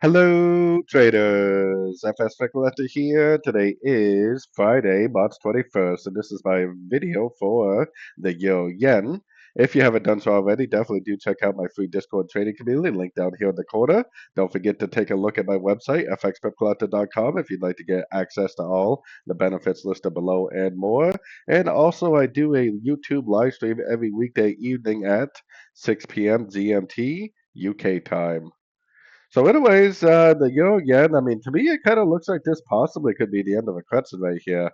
Hello, traders. FX Pip Collector here. Today is Friday, March 21st, and this is my video for the Euro Yen. If you haven't done so already, definitely do check out my free Discord trading community, link down here in the corner. Don't forget to take a look at my website, fxpipcollector.com, if you'd like to get access to all the benefits listed below and more. And also, I do a YouTube live stream every weekday evening at 6 p.m. GMT UK time. So, anyways, the euro yen. I mean, to me, it kind of looks like this possibly could be the end of a correction right here,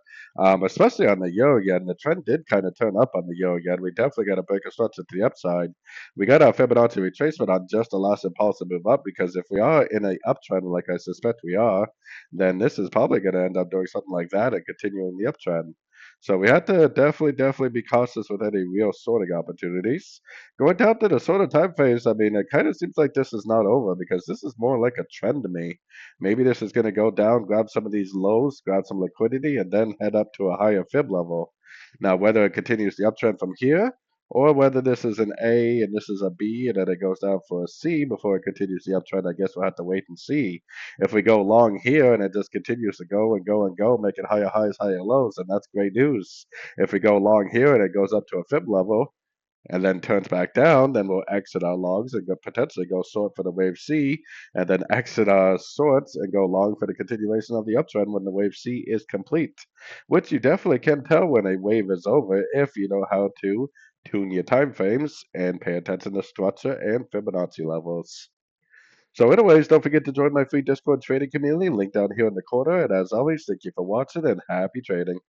especially on the euro yen. The trend did kind of turn up on the euro yen. We definitely got to break a structure to the upside. We got our Fibonacci retracement on just the last impulsive move up because if we are in a uptrend, like I suspect we are, then this is probably going to end up doing something like that and continuing the uptrend. So we have to definitely be cautious with any real sorting opportunities. Going down to the sort of time phase, I mean, it kind of seems like this is not over because this is more like a trend to me. Maybe this is going to go down, grab some of these lows, grab some liquidity, and then head up to a higher fib level. Now, whether it continues the uptrend from here, or whether this is an A and this is a B, and then it goes down for a C before it continues the uptrend, I guess we'll have to wait and see. If we go long here and it just continues to go and go and go, making higher highs, higher lows, then that's great news. If we go long here and it goes up to a fib level, and then turns back down, then we'll exit our logs and potentially go short for the wave C, and then exit our shorts and go long for the continuation of the uptrend when the wave C is complete. Which you definitely can tell when a wave is over if you know how to tune your time frames and pay attention to structure and Fibonacci levels. So, anyways, don't forget to join my free Discord trading community, link down here in the corner. And as always, thank you for watching and happy trading.